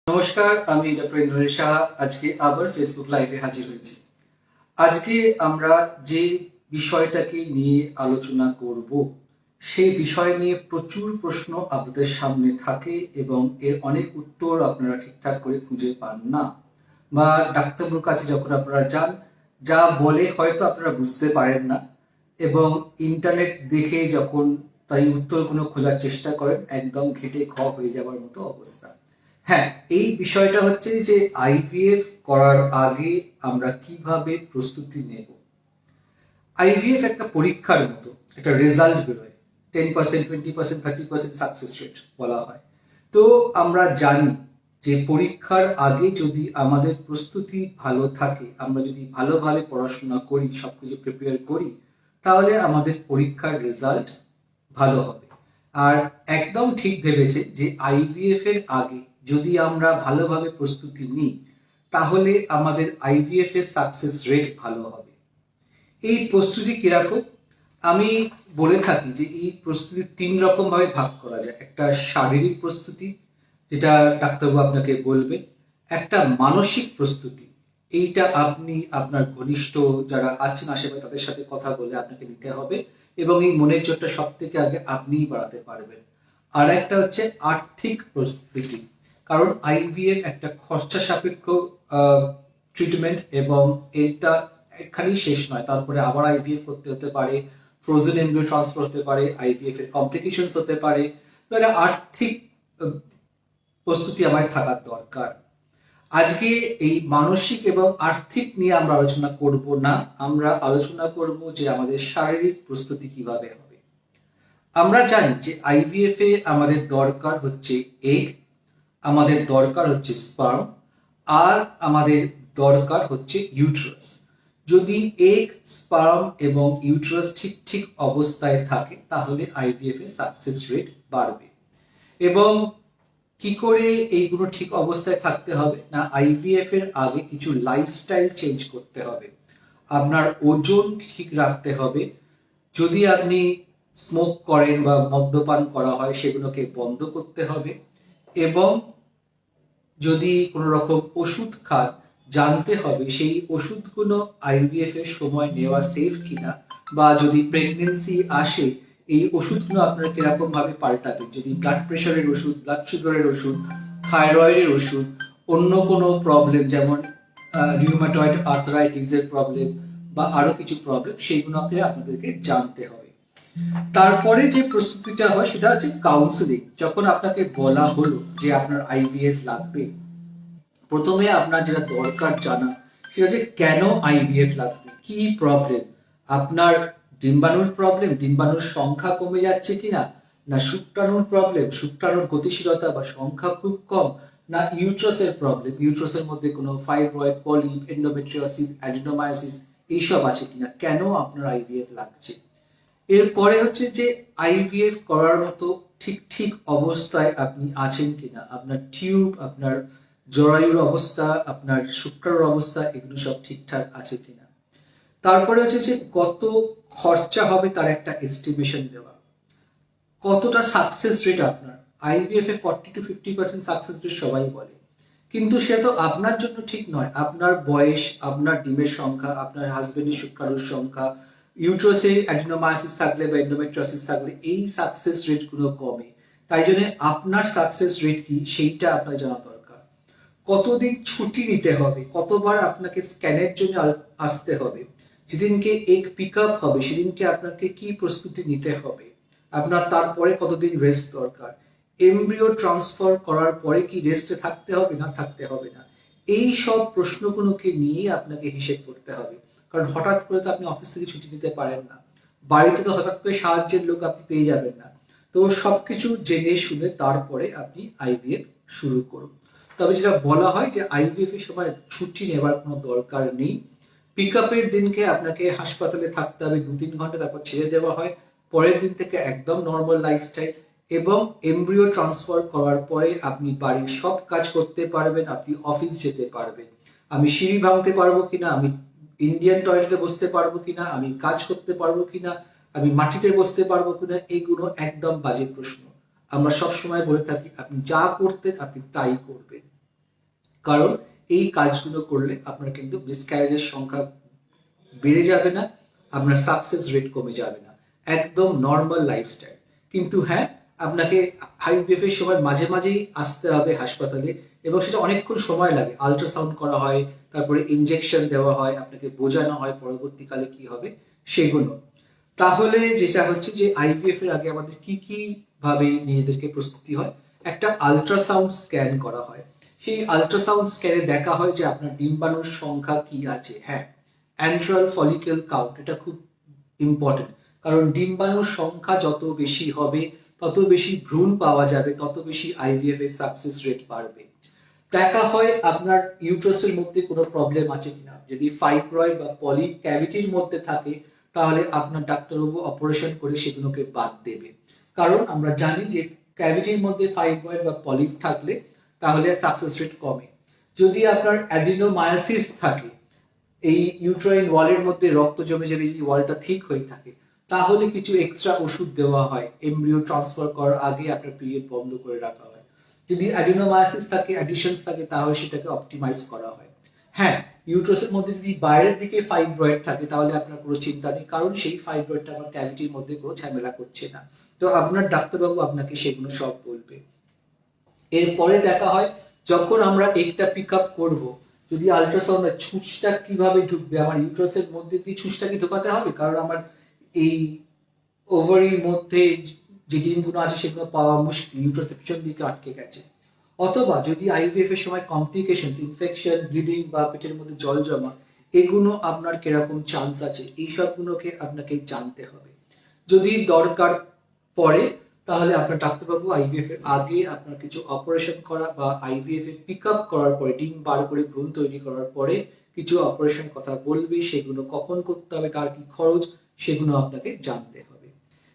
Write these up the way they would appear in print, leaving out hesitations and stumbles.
নমস্কার, আমি ডক্টর ইন্দ্রনীল সাহা আজকে আবার ফেসবুক লাইভে হাজির হয়েছি। আজকে আমরা যে বিষয়টাকে নিয়ে আলোচনা করব সেই বিষয় নিয়ে প্রচুর প্রশ্ন আপনাদের সামনে থাকে এবং এর অনেক উত্তর আপনারা ঠিকঠাক করে খুঁজে পান না, বা ডাক্তারবাবুর কাছে যখন আপনারা যান যা বলে হয়তো আপনারা বুঝতে পারেন না, এবং ইন্টারনেট দেখে যখন তাই উত্তরগুলো খোঁজার চেষ্টা করেন একদম ঘেটে ঘ হয়ে যাওয়ার মতো অবস্থা। হ্যাঁ, এই বিষয়টা হচ্ছে যে আইভিএফ করার আগে আমরা কিভাবে প্রস্তুতি নেব। আইভিএফ একটা পরীক্ষার মতো, একটা রেজাল্ট বেরোয় 10%, 20%, 30% সাকসেস রেট বলা হয়। তো আমরা জানি যে পরীক্ষার আগে যদি আমাদের প্রস্তুতি ভালো থাকে, আমরা যদি ভালোভাবে পড়াশোনা করি, সবকিছু প্রিপেয়ার করি, তাহলে আমাদের পরীক্ষার রেজাল্ট ভালো হবে। আর একদম ঠিক ভেবেছে যে আইভিএফ এর আগে যদি আমরা ভালোভাবে প্রস্তুতি নিই, তাহলে আমাদের আইভিএফ এর সাকসেস রেট ভালো হবে। এই প্রস্তুতি কিরকম? আমি বলে থাকি যে এই প্রস্তুতি 3 রকম ভাবে ভাগ করা যায়। একটা শারীরিক প্রস্তুতি, যেটা ডাক্তারবাবু আপনাকে বলবে। একটা মানসিক প্রস্তুতি, এইটা আপনি আপনার ঘনিষ্ঠ যারা আছেন আশেপাশে তাদের সাথে কথা বলে আপনাকে নিতে হবে, এবং এই মনের জোরটা সব থেকে আগে আপনিই বাড়াতে পারবেন। আর একটা হচ্ছে আর্থিক প্রস্তুতি, কারণ আইভিএফ একটা খরচা সাপেক্ষ ট্রিটমেন্ট, এবং এটা এখানেই শেষ নয়, তারপরে আবার আইভিএফ করতে হতে পারে, ফ্রোজেন এমব্রিও ট্রান্সফার হতে পারে, আইভিএফ এর কমপ্লিকেশনস হতে পারে। তো এটা আর্থিক প্রস্তুতি আমার থাকার দরকার। আজকে এই মানসিক এবং আর্থিক নিয়ে আমরা আলোচনা করব না, আমরা আলোচনা করব যে আমাদের শারীরিক প্রস্তুতি কিভাবে হবে। আমরা জানি যে আইভিএফ এ আমাদের দরকার হচ্ছে এগ, আমাদের দরকার হচ্ছে স্পার্ম, আর আমাদের দরকার হচ্ছে ইউট্রাস। যদি এগ, স্পার্ম এবং ইউট্রাস ঠিক ঠিক অবস্থায় থাকে তাহলে আইভিএফ এর সাকসেস রেট বাড়বে। এবং কি করে এইগুলো ঠিক অবস্থায় থাকতে হবে না, আইভিএফ এর আগে কিছু লাইফস্টাইল চেঞ্জ করতে হবে। আপনার ওজন ঠিক রাখতে হবে। যদি আপনি স্মোক করেন বা মদ্যপান করা হয় সেগুলোকে বন্ধ করতে হবে, এবং যদি কোনো রকম ওষুধ খান জানতে হবে সেই ওষুধগুলো আইভিএফ এর সময় নেওয়া সেফ কিনা, বা যদি প্রেগনেন্সি আসে এই ওষুধগুলো আপনারা কিরকম ভাবে পাল্টাবেন। যদি ব্লাড প্রেশারের ওষুধ, ব্লাড সুগারের ওষুধ, থাইরয়েডের ওষুধ, অন্য কোনো প্রবলেম যেমন রিউমাটয়েড আর্থারাইটিসের প্রবলেম বা আরো কিছু প্রবলেম, সেইগুলোকে আপনাদেরকে জানতে হবে। তারপরে যে প্রস্তুতিটা হয় সেটা হচ্ছে কাউন্সিলিং। যখন আপনাকে বলা হলো যে আপনার আইভিএফ লাগবে, প্রথমে আপনার যেটা দরকার জানা সেটা হচ্ছে কেন আইভিএফ লাগবে, কি প্রবলেম আপনার। ডিম্বাণুর প্রবলেম, ডিম্বাণুর সংখ্যা কমে যাচ্ছে কিনা, না শুক্রাণুর প্রবলেম, শুক্রাণুর গতিশীলতা বা সংখ্যা খুব কম, না ইউট্রাসের প্রবলেম, ইউট্রাসের মধ্যে কোনো ফাইব্রয়েড, পলিপ, এন্ডোমেট্রিওসিস, অ্যাডিনোমায়োসিস এইসব আছে কিনা, কেন আপনার আইভিএফ লাগছে। এরপরে হচ্ছে যে আইভিএফ করার মতো ঠিক ঠিক অবস্থায় আপনি আছেন কিনা, আপনার টিউব, আপনার জরায়ুর অবস্থা, আপনার শুক্রাণুর অবস্থা, এগুলো সব ঠিকঠাক আছে কিনা। তারপরে হচ্ছে যে কত খরচা হবে তার একটা এস্টিমেশন দেওয়া, কতটা সাকসেস রেট আপনার। আইভিএফ এ 40-50% সাকসেস রেট সবাই বলে, কিন্তু সেটা তো আপনার জন্য ঠিক নয়। আপনার বয়স, আপনার ডিমের সংখ্যা, আপনার হাজবেন্ডের শুক্রাণুর সংখ্যা, ইউট্রাসে অ্যাডিনোমায়োসিস থাকলে বা এন্ডোমেট্রিওসিস থাকলে এই সাকসেস রেট গুলো কমে। তাই জন্য আপনার সাকসেস রেট কি সেইটা আপনার জানা দরকার। কতদিন ছুটি নিতে হবে, কতবার আপনাকে স্ক্যানের জন্য আসতে হবে, যেদিনকে এগ পিক আপ হবে সেদিনকে আপনাকে কি প্রস্তুতি নিতে হবে, আপনার তারপরে কতদিন রেস্ট দরকার, এমব্রিও ট্রান্সফার করার পরে কি রেস্টে থাকতে হবে না থাকতে হবে না, এই সব প্রশ্নগুলোকে নিয়ে আপনাকে হিসেব করতে হবে। কারণ হঠাৎ করে তো আপনি অফিস থেকে ছুটি নিতে পারেন না, বাড়িতে তো হঠাৎ করে সাহায্যের লোক আপনি পেয়ে যাবেন না। তো সবকিছু জেনে শুনে তারপরে আপনি আইভিএফ শুরু করুন। তবে যেটা বলা হয় যে আইভিএফ এর সময় ছুটি নেবার কোনো দরকার নেই। পিক আপের দিনকে আপনাকে হাসপাতালে থাকতে হবে 2-3 ঘন্টা, তারপর ছেড়ে দেওয়া হয়। পরের দিন থেকে একদম নর্মাল লাইফস্টাইল, এবং এমব্রিও ট্রান্সফার করার পরে আপনি বাড়ির সব কাজ করতে পারবেন, আপনি অফিস যেতে পারবেন। আমি সিঁড়ি ভাঙতে পারবো কিনা, আমি ইন্ডিয়ান টয়লেটে বসতে পারবো কিনা, আমি কাজ করতে পারবো কিনা, আমি মাটিতে বসতে পারবো কিনা, এইগুলো একদম বাজে প্রশ্ন। আমরা সব সময় বলে থাকি আপনি যা করতেন আপনি তাই করবেন। কারণ এই কাজগুলো করলে আপনার কিন্তু মিসক্যারেজের সংখ্যা বেড়ে যাবে না, আপনার সাকসেস রেট কমে যাবে না, একদম নর্মাল লাইফস্টাইল। কিন্তু হ্যাঁ, আপনাকে আইভিএফ এর সময় মাঝে মাঝেই আসতে হবে হাসপাতালে, এবং সেটা অনেকক্ষণ সময় লাগে। আল্ট্রাসাউন্ড করা হয়, তারপরে ইনজেকশন দেওয়া হয়, আপনাকে বোঝানো হয় পরবর্তীকালে কি হবে সেগুলো। তাহলে যেটা হচ্ছে যে আইভিএফ এর আগে আমাদের কি কি ভাবে নিজেদেরকে প্রস্তুতি হয়, একটা আল্ট্রাসাউন্ড স্ক্যান করা হয়। সেই আল্ট্রাসাউন্ড স্ক্যানে দেখা হয় যে আপনার ডিম্বাণুর সংখ্যা কি আছে। হ্যাঁ, অ্যান্ট্রাল ফলিকেল কাউন্ট, এটা খুব ইম্পর্টেন্ট, কারণ ডিম্বাণুর সংখ্যা যত বেশি হবে তত বেশি ভ্রূণ পাওয়া যাবে, তত বেশি আইভিএফ এর সাকসেস রেট বাড়বে। দেখা হয় আপনার ইউট্রাসের মধ্যে কোনো প্রবলেম আছে কিনা। যদি ফাইব্রয়েড বা পলি ক্যাভিটির মধ্যে থাকে তাহলে আপনার ডাক্তারবাবু অপারেশন করে সেগুলোকে বাদ দেবে, কারণ আমরা জানি যে ক্যাভিটির মধ্যে ফাইব্রয়েড বা পলিপ থাকলে তাহলে সাকসেস রেট কমে। যদি আপনার অ্যাডিনোমায়োসিস থাকে, এই ইউট্রাইন ওয়ালের মধ্যে রক্ত জমে যাবে, যদি ওয়ালটা ঠিক হয়ে থাকে তাহলে কিছু এক্সট্রা ওষুধ দেওয়া হয়, এমব্রিও ট্রান্সফার করার আগে আপনার পিরিয়ড বন্ধ করে রাখা হয়। যদি অ্যাডিনোমায়োসিস থাকে, অ্যাডিশনস থাকে, তাহলে সেটাকে অপটিমাইজ করা হয়। হ্যাঁ, ইউট্রাসের মধ্যে যদি বাইরের দিকে ফাইব্রয়েড থাকে তাহলে আপনার কোনো চিন্তা নেই, কারণ সেই ফাইব্রয়েডটা আমার ক্যাভিটির মধ্যে কোনো ঝামেলা করছে না। তো আপনার ডাক্তারবাবু আপনাকে সেগুলো সব বলবে। এরপরে দেখা হয় যখন আমরা এগটা পিক আপ করবো, যদি আল্ট্রাসাউন্ড ছুঁচটা কিভাবে ঢুকবে, আমার ইউট্রাসের মধ্যে দিয়ে ছুঁচটা কি ঢোকাতে হবে, কারণ আমার এই ওভারির মধ্যে যে ডিমগুলো আছে সেগুলো পাওয়া মুশকিল, ইউট্রাসের পিছন দিকে আটকে গেছে। অথবা যদি আইভিএফ এর সময় কমপ্লিকেশন, ইনফেকশন, ব্লিডিং বা পেটের মধ্যে জল জমা, এগুলো আপনার কিরকম চান্স আছে, এই সবগুলোকে আপনাকে জানতে হবে। যদি দরকার পড়ে তাহলে আপনার ডাক্তারবাবু আইভিএফ এর আগে আপনার কিছু অপারেশন করা বা আইভিএফ এর পিক আপ করার পরে, ডিম বার করে ভ্রূণ তৈরি করার পরে কিছু অপারেশন কথা বলবে, সেগুলো কখন করতে হবে, কার কি খরচ, সেগুলো আপনাকে জানতে হবে।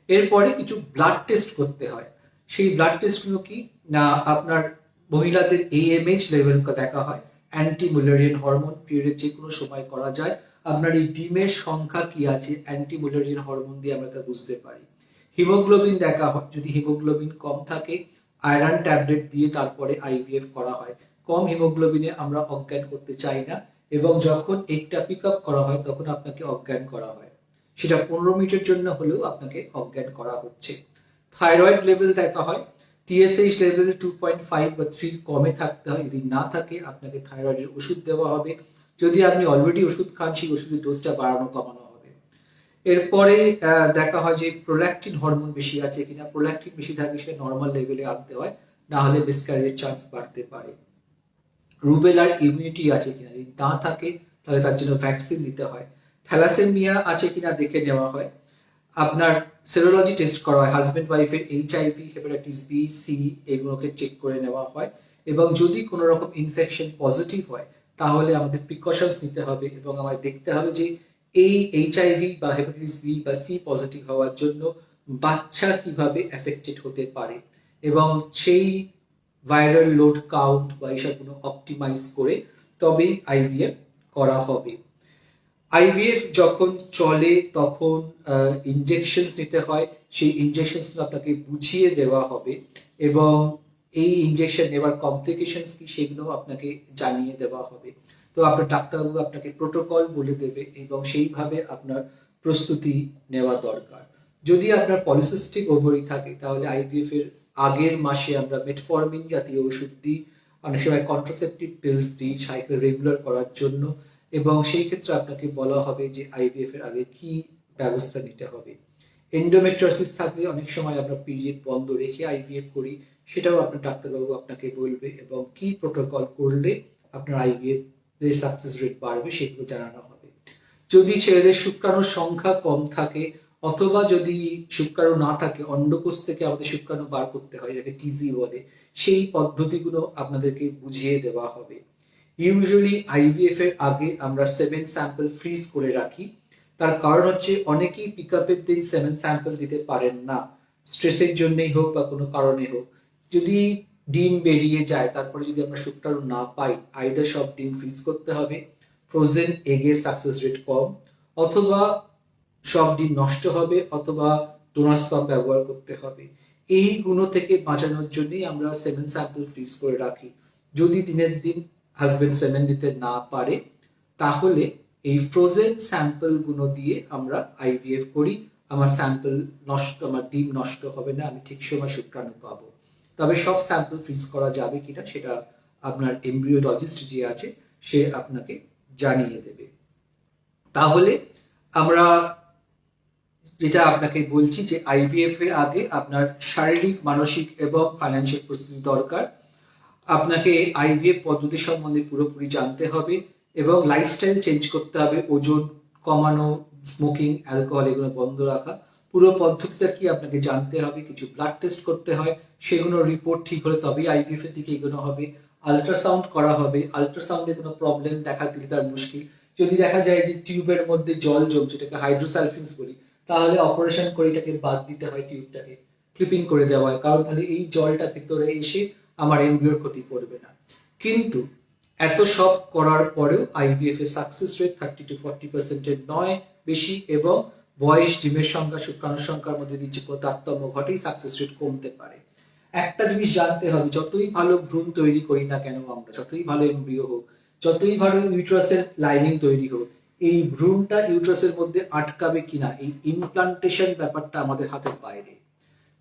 এরপরে কিছু ব্লাড টেস্ট করতে হয়। সেই ব্লাড টেস্টগুলো কি না, আপনার মহিলাদের এএমএইচ লেভেল দেখা হয়, অ্যান্টি মুলারিয়ান হরমোন, পিরিয়ডের যে কোনো সময় করা যায়। আপনার এই ডিমের সংখ্যা কি আছে অ্যান্টি মুলারিয়ান হরমোন দিয়ে আমরা তা বুঝতে পারি। হিমোগ্লোবিন দেখা হয়, যদি হিমোগ্লোবিন কম থাকে আয়রন ট্যাবলেট দিয়ে তারপরে আইভিএফ করা হয়। কম হিমোগ্লোবিনে আমরা অজ্ঞান করতে চাই না, এবং যখন একটা পিক আপ করা হয় তখন আপনাকে অজ্ঞান করা হয়, সেটা 15 মিনিটের জন্য হলেও আপনাকে অজ্ঞান করা হচ্ছে। থাইরয়েড লেভেল দেখা হয়, টিএসএইচ লেভেল 2.5 বা 3 কমে থাকতে হয়, যদি না থাকে আপনাকে থাইরয়েডের ওষুধ দেওয়া হবে। যদি আপনি অলরেডি ওষুধ খান সেই ওষুধের ডোজটা বাড়ানো কমানো হবে। এরপরে দেখা হয় যে প্রোল্যাকটিন হরমোন বেশি আছে কিনা, প্রোল্যাকটিন বেশি থাকলে সেটা নর্মাল লেভেলে আনতে হয়, না হলে মিসক্যারেজের চান্স বাড়তে পারে। রুবেলার ইমিউনিটি আছে কিনা, যদি না থাকে তাহলে তার জন্য ভ্যাকসিন দিতে হয়। থ্যালাসেমিয়া আছে কিনা দেখে নেওয়া হয়। আপনার সেরোলজি টেস্ট করা হয়, হাজবেন্ড ওয়াইফের এইচআইভি, হেপাটাইটিস বি, সি, এগুলোকে চেক করে নেওয়া হয়। এবং যদি কোনো রকম ইনফেকশন পজিটিভ হয় তাহলে আমাদের প্রিকশনস নিতে হবে, এবং আমাদের দেখতে হবে যে এই এইচআইভি বা হেপাটাইটিস বি বা সি পজিটিভ হওয়ার জন্য বাচ্চা কিভাবে এফেক্টেড হতে পারে, এবং সেই ভাইরাল লোড কাউন্ট বা এইসবগুলো অপটিমাইজ করে তবেই আইভিএফ করা হবে। আইভিএফ যখন চলে তখন ইনজেকশন নিতে হয়, সেই ইনজেকশন আপনাকে বুঝিয়ে দেওয়া হবে, এবং এই ইনজেকশন নেওয়ার কমপ্লিকেশন কি সেগুলো আপনাকে জানিয়ে দেওয়া হবে। তো আপনার ডাক্তারবাবু আপনাকে প্রোটোকল বলে দেবে, এবং সেইভাবে আপনার প্রস্তুতি নেওয়া দরকার। যদি আপনার পলিসিস্টিক ওভারি থাকে তাহলে আইভিএফ এর আগের মাসে আমরা মেটফর্মিন জাতীয় ওষুধ দিই, অনেক সময় কন্ট্রাসেপটিভ পিলস দিই সাইকেল রেগুলার করার জন্য, এবং সেই ক্ষেত্রে আপনাকে বলা হবে যে আইভিএফ এর আগে কি ব্যবস্থা নিতে হবে। এন্ডোমেট্রিওসিস থাকলে অনেক সময় আমরা পিরিয়ড বন্ধ রেখে আইভিএফ করি, সেটাও আপনার ডাক্তারবাবু আপনাকে বলবে, এবং কি প্রোটোকল করলে আপনার আইভিএফ এর সাকসেস রেট বাড়বে সেগুলো জানানো হবে। যদি ছেলেদের শুক্রাণুর সংখ্যা কম থাকে, অথবা যদি শুক্রাণু না থাকে, অন্ডকোষ থেকে আমাদের শুক্রাণু বার করতে হয়, যাকে টিজি বলে, সেই পদ্ধতিগুলো আপনাদেরকে বুঝিয়ে দেওয়া হবে। ইউজুয়ালি আইভিএফ এর আগে আমরা 7 স্যাম্পল ফ্রিজ করে রাখি। তার কারণ হচ্ছে অনেকেই পিক আপের দিন 7 স্যাম্পল দিতে পারেন না, স্ট্রেসের জন্যই হোক বা কোনো কারণে হোক। যদি ডিম বেরিয়ে যায় তারপরে যদি আমরা শুক্রাণু না পাই, আইদার সব ডিম ফ্রিজ করতে হবে, ফ্রোজেন এগের সাকসেস রেট কম, অথবা সব ডিম নষ্ট হবে, অথবা ডোনার স্পাম ব্যবহার করতে হবে। এই গুণ থেকে বাঁচানোর জন্যই আমরা 7 স্যাম্পল ফ্রিজ করে রাখি। যদি দিনের দিন হাজবেন্ড সেমেন দিতে না পারে, তাহলে এই ফ্রোজেন স্যাম্পলগুলো দিয়ে আমরা আইভিএফ করি। আমার স্যাম্পল নষ্ট, আমার ডিম নষ্ট হবে না, আমি ঠিক সময় শুক্রাণু পাবো। তবে সব স্যাম্পল ফ্রিজ করা যাবে কিনা সেটা আপনার এমব্রিওলজিস্ট যে আছে সে আপনাকে জানিয়ে দেবে। তাহলে আমরা যেটা আপনাকে বলছি যে আইভিএফ এর আগে আপনার শারীরিক, মানসিক এবং ফাইন্যান্সিয়াল প্রস্তুতি দরকার। আপনাকে আইভিএফ পদ্ধতি সম্বন্ধে পুরোপুরি জানতে হবে এবং লাইফস্টাইল চেঞ্জ করতে হবে, ওজন কমানো, স্মোকিং, অ্যালকোহল এগুলো বন্ধ রাখা। পুরো পদ্ধতিটা কি আপনাকে জানতে হবে, কিছু ব্লাড টেস্ট করতে হয়, সেগুলো রিপোর্ট ঠিক হলে তবেই আইভিএফ এর দিকে এগোনো হবে। আল্ট্রাসাউন্ড করা হবে, আল্ট্রাসাউন্ডে কোনো প্রবলেম দেখা দিলে তার মুশকিল। যদি দেখা যায় যে টিউবের মধ্যে জল জমছে, যেটাকে হাইড্রোসালফিনস বলি, তাহলে অপারেশন করে এটাকে বাদ দিতে হয়, টিউবটাকে ক্লিপিং করে দেওয়া হয়, কারণ তাহলে এই জলটা ভিতরে এসে আমার এমব্রিওর ক্ষতি করবে না। কিন্তু এত সব করার পরেও আইভিএফ এর সাকসেস রেট 30-40% নয় বেশি, এবং বয়স, ডিমের সংখ্যা, শুক্রাণুর সংখ্যার মধ্যে যে তারতম্য ঘটেই সাকসেস রেট কমতে পারে। একটা জিনিস জানতে হবে, যতই ভালো ভ্রূণ তৈরি করি না কেন আমরা, যতই ভালো এমব্রিও হোক, যতই ভালো ইউট্রাসের লাইনিং তৈরি হোক, এই ভ্রূণটা ইউট্রাসের মধ্যে আটকাবে কিনা, এই ইমপ্লান্টেশন ব্যাপারটা আমাদের হাতের বাইরে।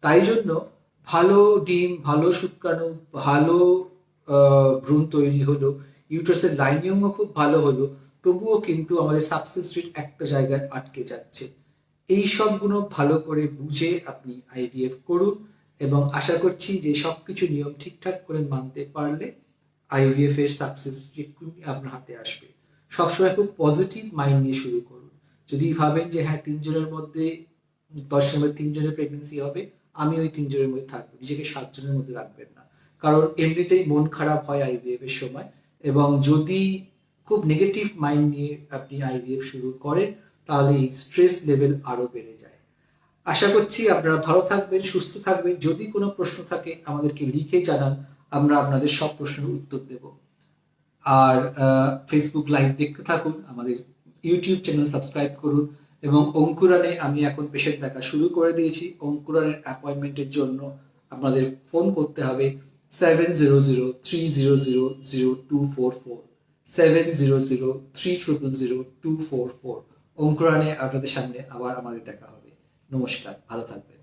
তাই জন্য ভালো ডিম, ভালো শুক্রাণু, ভালো ভ্রূণ তৈরি হলো, ইউট্রাসের লাইনিংও খুব ভালো হলো, তবুও কিন্তু আমাদের সাকসেস রেট একটা জায়গায় আটকে যাচ্ছে। এই সবগুলো ভালো করে বুঝে আপনি আইভিএফ করুন, এবং আশা করছি যে সবকিছু নিয়ম ঠিকঠাক করে মানতে পারলে আইভিএফ এর সাকসেস আপনার হাতে আসবে। সবসময় খুব পজিটিভ মাইন্ড নিয়ে শুরু করুন। যদি ভাবেন যে হ্যাঁ 3 জনের মধ্যে 10 জনের 3 জনের প্রেগনেন্সি হবে, আমি ওই 3 জনের মধ্যে থাকবো, নিজেকে 7 জনের মধ্যে রাখবেন না। কারণ এমনিতেই মন খারাপ হয় আইভিএফ এর সময়, এবং যদি খুব নেগেটিভ মাইন্ড নিয়ে আপনি আইভিএফ শুরু করেন তাহলে এই স্ট্রেস লেভেল আরো বেড়ে যায়। আশা করছি আপনারা ভালো থাকবেন, সুস্থ থাকবেন। যদি কোনো প্রশ্ন থাকে আমাদেরকে লিখে জানান, আমরা আপনাদের সব প্রশ্নের উত্তর দেব। আর ফেসবুক লাইভ দেখতে থাকুন, আমাদের ইউটিউব চ্যানেল সাবস্ক্রাইব করুন, এবং অঙ্কুরানে আমি এখন পেশেন্ট দেখা শুরু করে দিয়েছি। অঙ্কুরানের অ্যাপয়েন্টমেন্টের জন্য আপনাদের ফোন করতে হবে 7003000244, 7003000244। অঙ্কুরানে আপনাদের সামনে আবার আমাদের দেখা হবে। নমস্কার, ভালো থাকবেন।